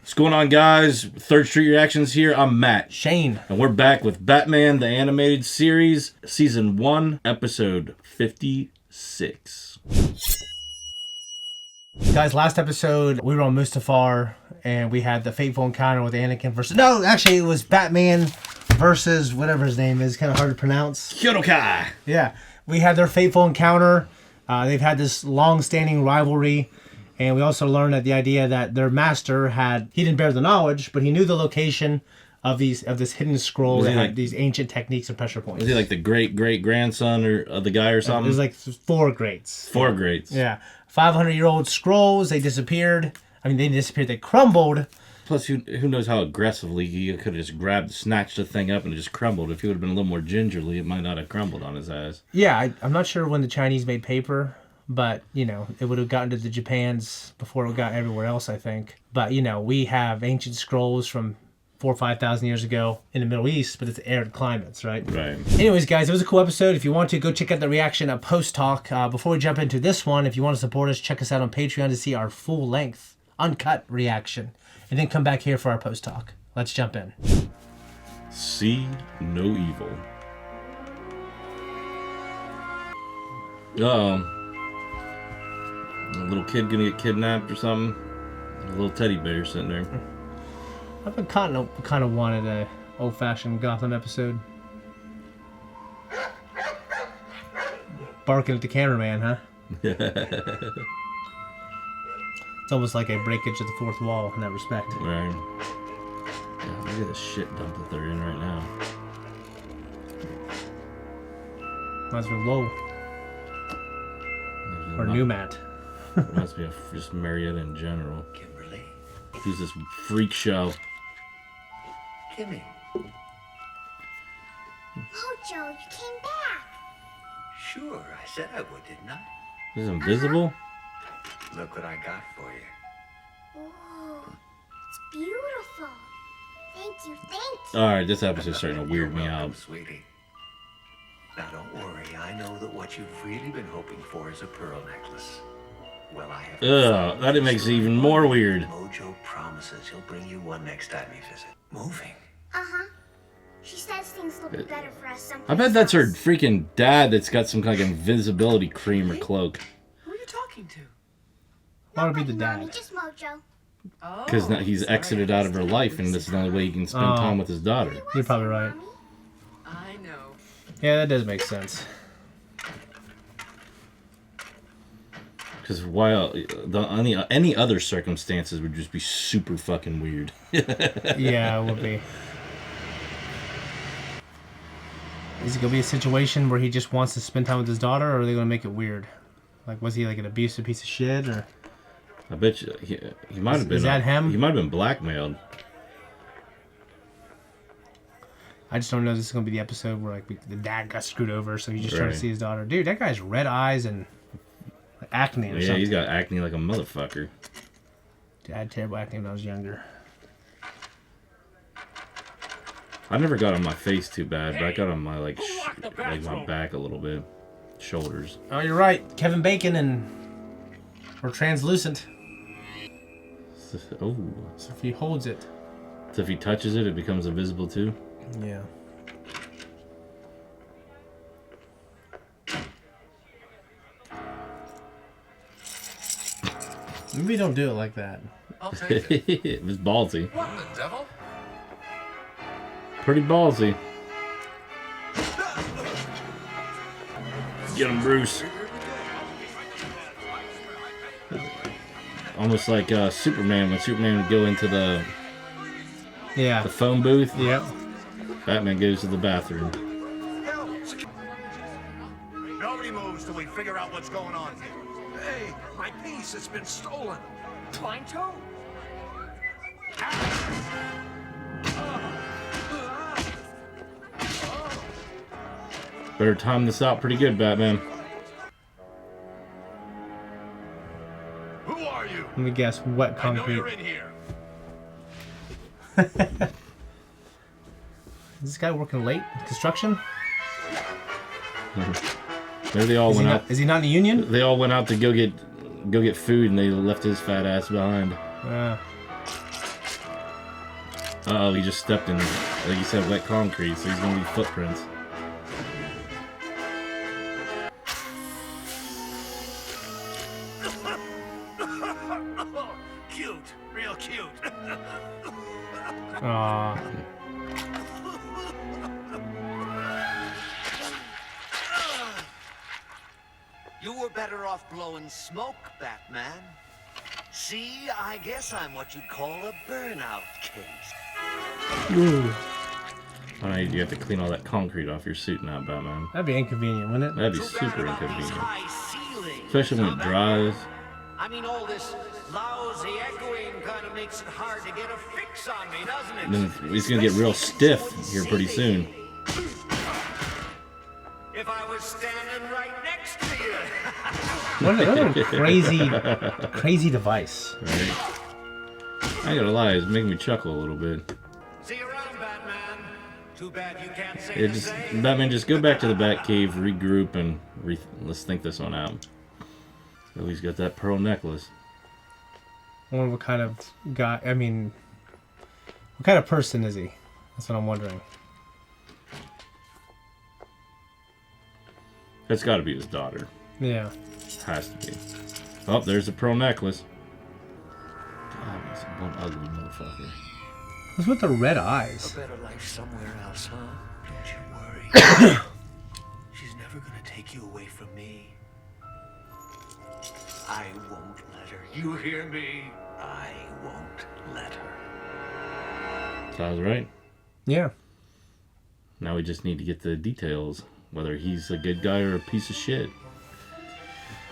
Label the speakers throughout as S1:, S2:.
S1: What's going on, guys? Third Street Reactions here. I'm Matt.
S2: Shane.
S1: And we're back with Batman, the Animated Series, Season 1, Episode 56.
S2: Guys, last episode, we were on Mustafar, and we had the fateful encounter with Anakin versus... No, actually, it was Batman versus whatever his name is. Kind of hard to pronounce.
S1: Kyotokai!
S2: Yeah. We had their fateful encounter. They've had this long-standing rivalry. And we also learned that the idea that their master he didn't bear the knowledge, but he knew the location of this hidden scroll that had these ancient techniques and pressure points.
S1: Was he like the great-great-grandson of the guy or something?
S2: It was like four greats.
S1: Four greats.
S2: Yeah. 500-year-old scrolls, they disappeared. I mean, they disappeared, they crumbled.
S1: Plus, who knows how aggressively he could have just snatched the thing up and it just crumbled. If he would have been a little more gingerly, it might not have crumbled on his ass.
S2: Yeah, I'm not sure when the Chinese made paper. But, you know, it would have gotten to the Japans before it got everywhere else, I think. But, you know, we have ancient scrolls from 4,000 or 5,000 years ago in the Middle East, but it's arid climates, right?
S1: Right.
S2: Anyways, guys, it was a cool episode. If you want to, go check out the reaction of Post Talk. Before we jump into this one, if you want to support us, check us out on Patreon to see our full-length, uncut reaction. And then come back here for our Post Talk. Let's jump in.
S1: See no evil. Uh-oh. A little kid gonna get kidnapped or something. A little teddy bear sitting there.
S2: I've been kind of wanted a old-fashioned Gotham episode. Barking at the cameraman, huh? It's almost like a breakage of the fourth wall in that respect.
S1: Right. God, look at the shit dump that they're in right now.
S2: Might as well low. Or Newmat.
S1: Reminds me of just Marietta in general.
S3: Kimberly.
S1: Who's this freak show?
S3: Kimmy.
S4: Oh, Joe, you came back.
S3: Sure, I said I would, didn't I?
S1: This is invisible?
S3: Look what I got for you.
S4: Oh, it's beautiful. Thank you, thank you.
S1: Alright, this episode's starting to weird me out.
S3: Sweetie. Now don't worry, I know that what you've really been hoping for is a pearl necklace. Well, I have.
S1: Ugh, that makes it even more weird.
S3: Mojo promises he'll bring you one next time you visit. Moving.
S4: Uh-huh. She says things will be better for us someplace
S1: I bet that's her
S4: else.
S1: freaking dad that's got some kind of invisibility cream or cloak.
S5: Who are you talking to?
S2: Why would it be the
S4: Nobody, Mommy,
S2: dad?
S4: just Mojo.
S5: Oh,
S1: Because now he's exited out of her life and this is the only way he can spend time with his daughter.
S2: You're probably right.
S4: Mommy.
S5: I know.
S2: Yeah, that does make sense.
S1: Because while any other circumstances would just be super fucking weird.
S2: Yeah, it would be. Is it going to be a situation where he just wants to spend time with his daughter, or are they going to make it weird? Like, was he like an abusive piece of shit, or...
S1: I bet you he might have been.
S2: Is that him?
S1: He might have been blackmailed.
S2: I just don't know if this is going to be the episode where like the dad got screwed over, so he's just trying to
S1: Right.
S2: see his daughter. Dude, that guy's red eyes and like, acne or
S1: Yeah,
S2: something.
S1: he's got acne like a motherfucker.
S2: Dude, I had terrible acne when I was younger.
S1: I never got on my face too bad, but I got on my like my back a little bit, shoulders.
S2: Oh, you're right. Kevin Bacon or translucent.
S1: Oh,
S2: So if he holds it.
S1: so if he touches it, it becomes invisible too.
S2: Yeah. Maybe don't do it like that.
S5: I'll take it.
S1: It was ballsy.
S5: What the devil?
S1: Pretty ballsy. Get him, Bruce. Almost like Superman, when Superman would go into the
S2: Yeah.
S1: phone booth.
S2: Yep.
S1: Batman goes to the bathroom.
S6: Nobody moves till we figure out what's going on here. Hey, my piece has been stolen.
S5: Fine toe?
S1: Better time this out pretty good, Batman.
S6: Who are you?
S2: Let me guess. Wet
S6: I know you're
S2: concrete.
S6: in here.
S2: Is this guy working late? Construction?
S1: Maybe they all went out.
S2: Is he not in the union?
S1: They all went out to go get food, and they left his fat ass behind. Oh, he just stepped in, like you said, wet concrete, so he's gonna leave footprints.
S6: Cute. Real cute.
S2: Aw.
S3: You were better off blowing smoke, Batman. See, I guess I'm what you'd call a burnout case.
S1: Oh, you have to clean all that concrete off your suit now, Batman.
S2: That'd be inconvenient, wouldn't it?
S1: That'd be
S3: Too bad
S1: super
S3: about these
S1: inconvenient.
S3: high ceilings,
S1: Especially when it dries.
S3: I mean, all this lousy echoing kind of makes it hard to get a fix on me, doesn't it?
S1: Then he's gonna get real stiff here pretty soon.
S3: If I was standing right next to you.
S2: What a crazy device.
S1: Right? I ain't gonna lie, it's making me chuckle a little bit.
S3: See you around, Batman. Too bad you can't say
S1: Yeah,
S3: the
S1: just
S3: same.
S1: Batman, just go back to the Batcave, regroup, and let's think this one out. So he's got that pearl necklace.
S2: I wonder what kind of guy, I mean, what kind of person is he? That's what I'm wondering.
S1: That's got to be his daughter.
S2: Yeah.
S1: Has to be. Oh, there's the pearl necklace. God, he's one ugly motherfucker.
S2: What's with the red eyes?
S3: A better life somewhere else, huh? Don't you worry. She's never gonna take you away from me. I won't let her. You hear me? I won't let her.
S1: Sounds right.
S2: Yeah.
S1: Now we just need to get the details. Whether he's a good guy or a piece of shit.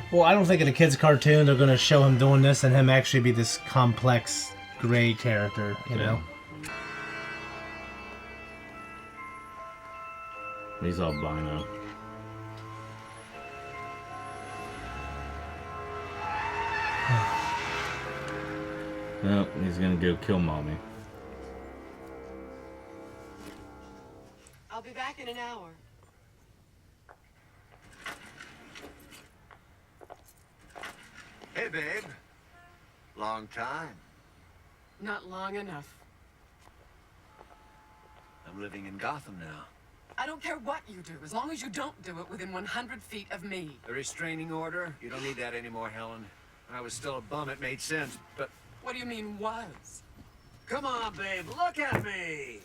S2: Well, I don't think in a kid's cartoon they're going to show him doing this and him actually be this complex gray character, you know?
S1: He's all albino. No, he's gonna go kill mommy.
S5: I'll be back in an hour.
S3: Hey, babe. Long time.
S5: Not long enough.
S3: I'm living in Gotham now.
S5: I don't care what you do, as long as you don't do it within 100 feet of me.
S3: The restraining order? You don't need that anymore, Helen. I was still a bum, it made sense, but...
S5: What do you mean, was?
S3: Come on, babe, look at me!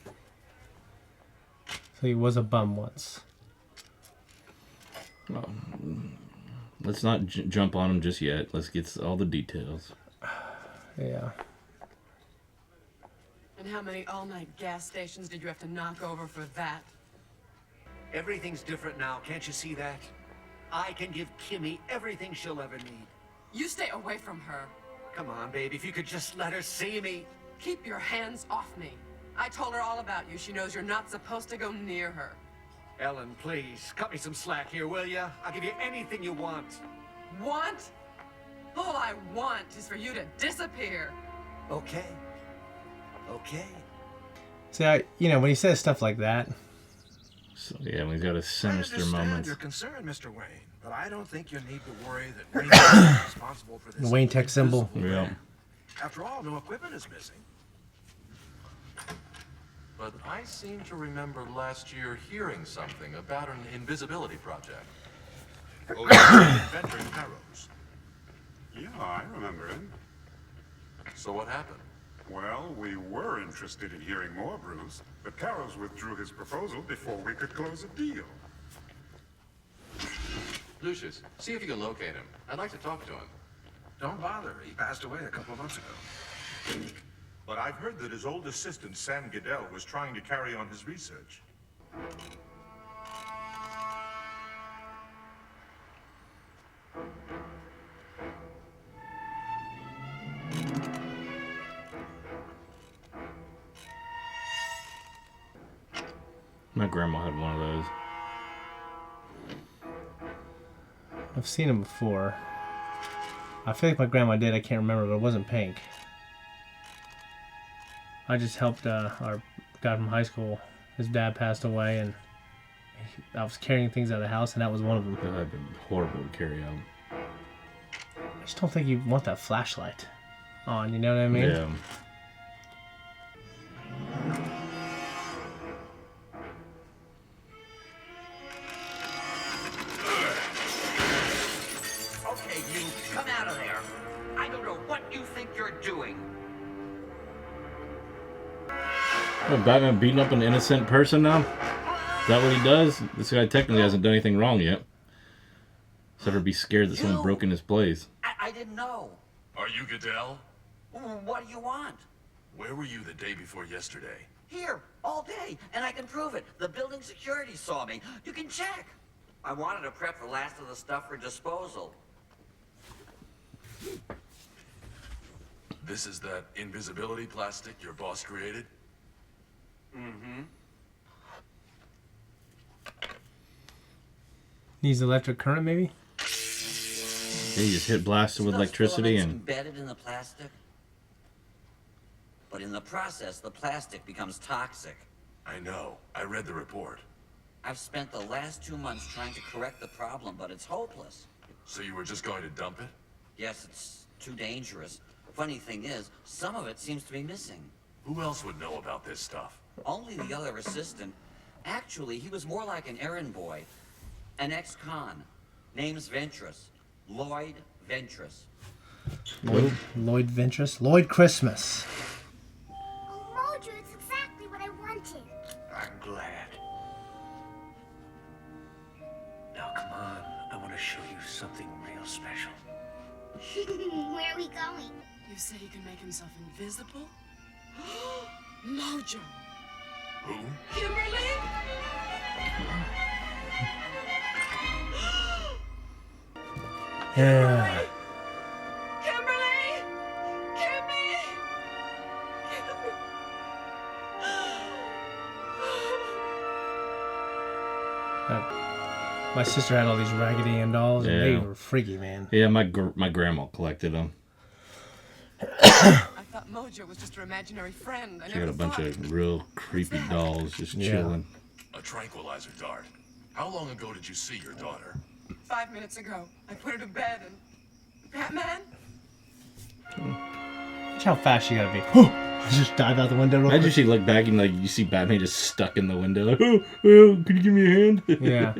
S2: So he was a bum once.
S1: Well, let's not jump on him just yet. Let's get all the details.
S2: Yeah.
S5: And how many all-night gas stations did you have to knock over for that?
S3: Everything's different now, can't you see that? I can give Kimmy everything she'll ever need.
S5: You stay away from her.
S3: Come on, babe, if you could just let her see me.
S5: Keep your hands off me. I told her all about you. She knows you're not supposed to go near her.
S3: Ellen, please, cut me some slack here, will ya? I'll give you anything you want.
S5: Want? All I want is for you to disappear.
S3: Okay. Okay.
S2: See, when he says stuff like that,
S1: So yeah, we've got a
S6: I
S1: sinister
S6: understand
S1: moment.
S6: your concern, Mr. Wayne, but I don't think you need to worry that Wayne is responsible for this.
S2: the Wayne Tech symbol.
S6: invisible
S1: Yeah.
S6: man. After all, no equipment is missing.
S7: But I seem to remember last year hearing something about an invisibility project.
S6: Oh, inventor in Carrows.
S8: Yeah, I remember him.
S7: So what happened?
S8: Well, we were interested in hearing more, Bruce, but Carrows withdrew his proposal before we could close a deal.
S7: Lucius, see if you can locate him. I'd like to talk to him.
S6: Don't bother. He passed away a couple of months ago.
S9: But I've heard that his old assistant, Sam Goodell, was trying to carry on his research.
S1: My grandma had one of those.
S2: I've seen him before. I feel like my grandma did. I can't remember, but it wasn't pink. I just helped our guy from high school. His dad passed away, and I was carrying things out of the house, and that was one of them.
S1: That'd be horrible to carry out.
S2: I just don't think you want that flashlight on. You know what I mean?
S1: Yeah. What, Batman beating up an innocent person now? Is that what he does? This guy technically hasn't done anything wrong yet. Except for be scared that someone broke in his place.
S3: I didn't know.
S7: Are you Goodell?
S3: What do you want?
S7: Where were you the day before yesterday?
S3: Here, all day, and I can prove it. The building security saw me. You can check. I wanted to prep the last of the stuff for disposal.
S7: This is that invisibility plastic your boss created?
S3: Mm-hmm.
S2: Needs electric current, maybe?
S1: Yeah, you just hit blasted with electricity and...
S3: embedded in the plastic. But in the process, the plastic becomes toxic.
S7: I know. I read the report.
S3: I've spent the last 2 months trying to correct the problem, but it's hopeless.
S7: So you were just going to dump it?
S3: Yes, it's too dangerous. Funny thing is, some of it seems to be missing.
S7: Who else would know about this stuff?
S3: Only the other assistant. Actually, he was more like an errand boy. An ex-con. Name's Ventress. Lloyd Ventress.
S2: Lloyd Ventress? Lloyd Christmas.
S4: Oh, Mojo, it's exactly what I wanted.
S6: I'm glad. Now come on, I want to show you something real special.
S4: Where are we going?
S5: You say he can make himself invisible? Mojo!
S7: Who?
S5: Kimberly?
S2: Yeah.
S5: Kimberly! Kimmy!
S2: My sister had all these Raggedy Ann dolls, and they
S1: Yeah.
S2: were freaky, man.
S1: Yeah, my grandma collected them.
S5: I thought Mojo was just her imaginary friend. I
S1: She
S5: never
S1: had a bunch
S5: thought.
S1: of real creepy dolls just
S2: Yeah.
S1: chilling.
S7: A tranquilizer dart. How long ago did you see your daughter?
S5: 5 minutes ago, I put her to bed and... Batman?
S2: Watch how fast she gotta be. Just dive out the window real
S1: Imagine
S2: quick.
S1: she looked back and like you see Batman just stuck in the window. Like, oh, could you give me a hand?
S2: Yeah.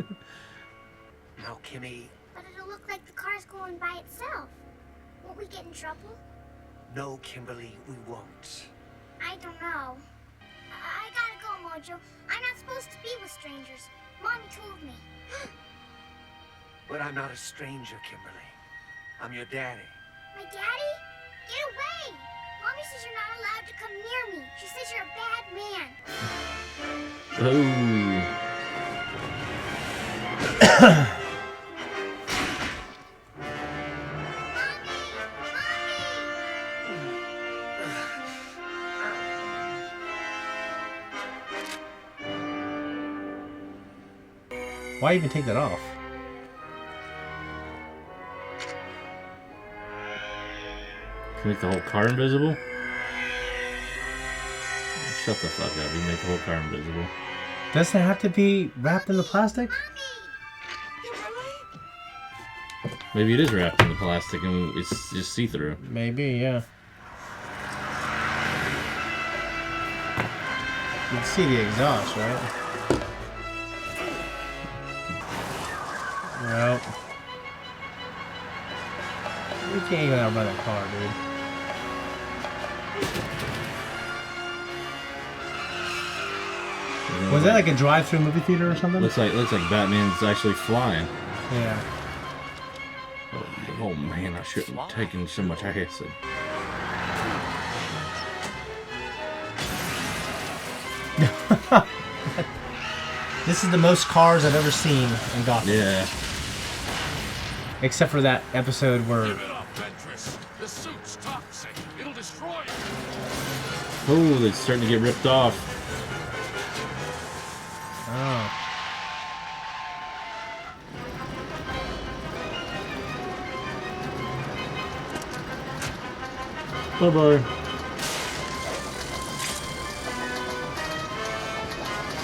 S6: Now, Kimmy,
S4: But it'll look like the car's going by itself. Won't we get in trouble?
S6: no, Kimberly, we won't.
S4: I don't know. I gotta go, Mojo. I'm not supposed to be with strangers. Mommy told me.
S6: But I'm not a stranger, Kimberly. I'm your daddy.
S4: My daddy? Get away! Mommy says you're not allowed to come near me. She says you're a bad man.
S1: Oh.
S2: Why even take that off?
S1: Can you make the whole car invisible? Shut the fuck up. You make the whole car invisible.
S2: Doesn't it have to be wrapped in the plastic?
S1: Maybe it is wrapped in the plastic and it's just see-through.
S2: Maybe, yeah. You can see the exhaust, right? Well, you can't even outrun that car, dude. Was that like a drive-through movie theater or something?
S1: Looks like Batman's actually flying.
S2: Yeah.
S1: Oh man, I shouldn't have taken so much acid.
S2: This is the most cars I've ever seen in Gotham.
S1: Yeah.
S2: Except for that episode where...
S7: Give it up, Ventress. The suit's toxic. It'll destroy you.
S1: Oh, they're starting to get ripped off.
S2: Oh.
S1: Bye-bye.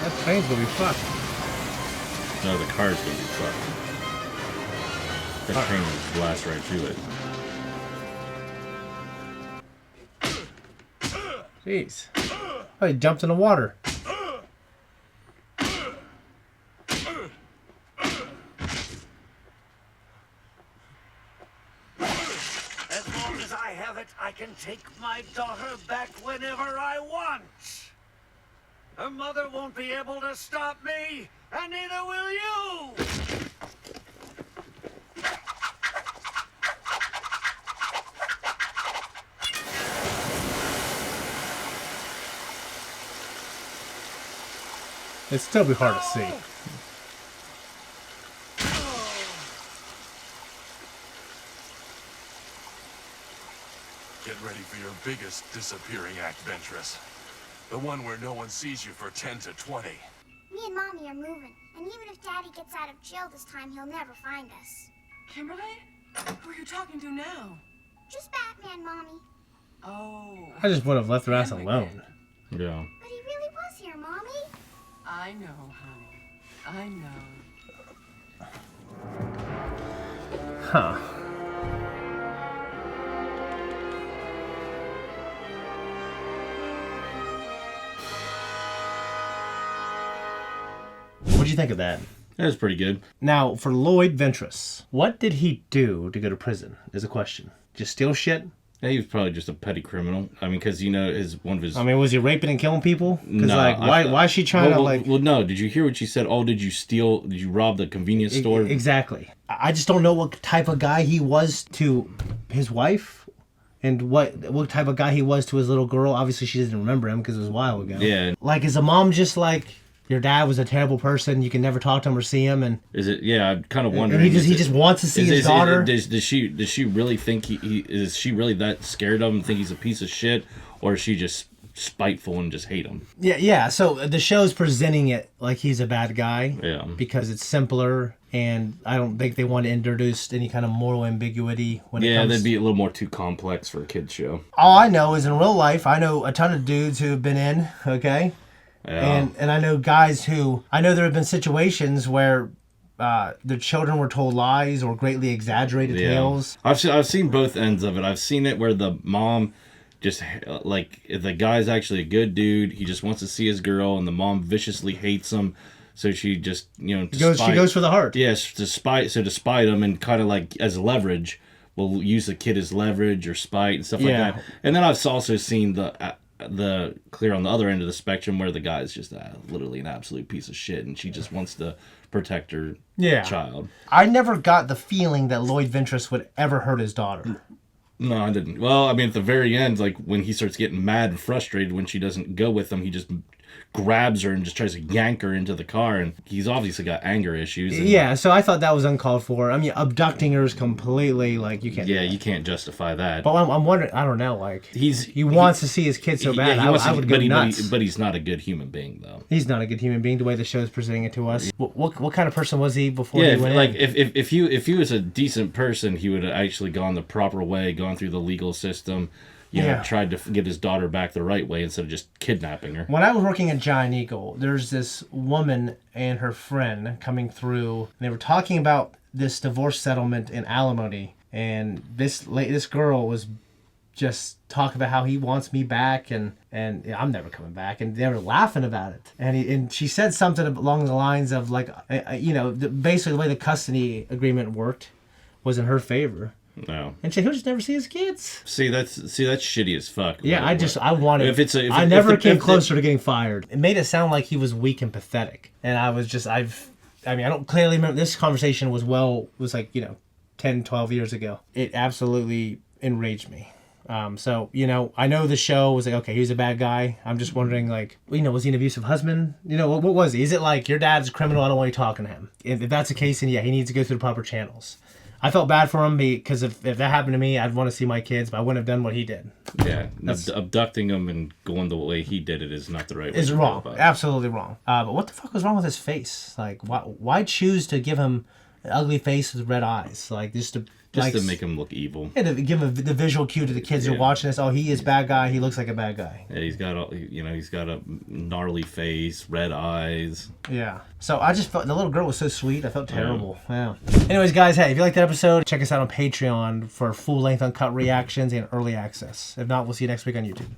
S2: That train's gonna be fucked.
S1: No, the car's gonna be fucked. That train will blast right through it.
S2: Jeez. Oh, he jumped in the water.
S3: As long as I have it, I can take my daughter back whenever I want. Her mother won't be able to stop me, and neither will you!
S2: It'd still be hard to see.
S7: Get ready for your biggest disappearing act, Ventress. The one where no one sees you for 10 to 20.
S4: Me and Mommy are moving, and even if Daddy gets out of jail this time, he'll never find us.
S5: Kimberly? Who are you talking to now?
S4: Just Batman, Mommy.
S5: Oh.
S2: I just would have left their ass
S5: Him
S2: alone.
S1: Yeah.
S4: But he really was here, Mommy.
S5: I know, honey. I know.
S2: Huh. What'd you think of that?
S1: That was pretty good.
S2: Now, for Lloyd Ventress, what did he do to go to prison? Is a question. Just steal shit?
S1: Yeah, he was probably just a petty criminal. I mean, because, you know, one of his...
S2: I mean, was he raping and killing people? Because,
S1: No,
S2: like, why is she trying to, like...
S1: Well, no. Did you hear what she said? Oh, did you rob the convenience store?
S2: Exactly. I just don't know what type of guy he was to his wife and what type of guy he was to his little girl. Obviously, she doesn't remember him because it was a while ago.
S1: Yeah.
S2: Like, is a mom just like... Your dad was a terrible person. You can never talk to him or see him, and
S1: is it? Yeah, I'm kind of wondering.
S2: And he just wants to see his daughter.
S1: Does she really think is she really that scared of him? Think he's a piece of shit, or is she just spiteful and just hate him?
S2: Yeah. So the show's presenting it like he's a bad guy.
S1: Yeah.
S2: Because it's simpler, and I don't think they want to introduce any kind of moral ambiguity when it comes.
S1: That'd be a little more too complex for a kid's show.
S2: All I know is in real life, I know a ton of dudes who have been in. Okay.
S1: Yeah.
S2: And I know guys who... I know there have been situations where their children were told lies or greatly exaggerated tales.
S1: I've seen both ends of it. I've seen it where the mom just... Like, if the guy's actually a good dude, he just wants to see his girl, and the mom viciously hates him, so she just, you know...
S2: She goes for the heart.
S1: Yes, to spite him, and kind of like as leverage, will use the kid as leverage or spite and stuff like that. And then I've also seen the clear on the other end of the spectrum where the guy's just literally an absolute piece of shit, and she just wants to protect her child.
S2: I never got the feeling that Lloyd Ventress would ever hurt his daughter.
S1: No, I didn't. Well, I mean, at the very end, like when he starts getting mad and frustrated when she doesn't go with him, he just grabs her and just tries to yank her into the car, and he's obviously got anger issues.
S2: Yeah, so I thought that was uncalled for. I mean, abducting her is completely, like, you can't...
S1: Yeah, you can't justify that.
S2: But I'm wondering, I don't know, like... He wants to see his kid so bad, I would go nuts.
S1: But he's not a good human being, though.
S2: He's not a good human being, the way the show's presenting it to us. What kind of person was he before he went in?
S1: If he was a decent person, he would have actually gone the proper way, gone through the legal system, you know, tried to get his daughter back the right way instead of just kidnapping her.
S2: When I was working at Giant Eagle, there's this woman and her friend coming through, and they were talking about this divorce settlement and alimony, and this girl was just talking about how he wants me back, and I'm never coming back, and they were laughing about it, and she said something along the lines of like, you know, basically the way the custody agreement worked was in her favor.
S1: No.
S2: And he'll just never see his kids.
S1: See that's shitty as fuck.
S2: Yeah, I wanted.
S1: I
S2: never came closer to getting fired. It made it sound like he was weak and pathetic, and I was just I don't clearly remember. This conversation was like, you know, 10, 12 years ago. It absolutely enraged me. So, you know, I know the show was like, okay, he's a bad guy. I'm just wondering, like, you know, was he an abusive husband? You know, what was he? Is it like, your dad's a criminal, I don't want you talking to him? If that's the case, then yeah, he needs to go through the proper channels. I felt bad for him because if that happened to me, I'd want to see my kids, but I wouldn't have done what he did.
S1: Yeah, abducting them and going the way he did it is not the right way.
S2: It's wrong, absolutely wrong. But what the fuck was wrong with his face? Like, why choose to give him an ugly face with red eyes? Like, just to
S1: make him look evil.
S2: Yeah, to give him the visual cue to the kids who are watching this. Oh, he is bad guy. He looks like a bad guy.
S1: Yeah, he's got a gnarly face, red eyes.
S2: Yeah. So I just felt the little girl was so sweet. I felt terrible. Yeah. Anyways, guys, hey, if you liked that episode, check us out on Patreon for full-length uncut reactions and early access. If not, we'll see you next week on YouTube.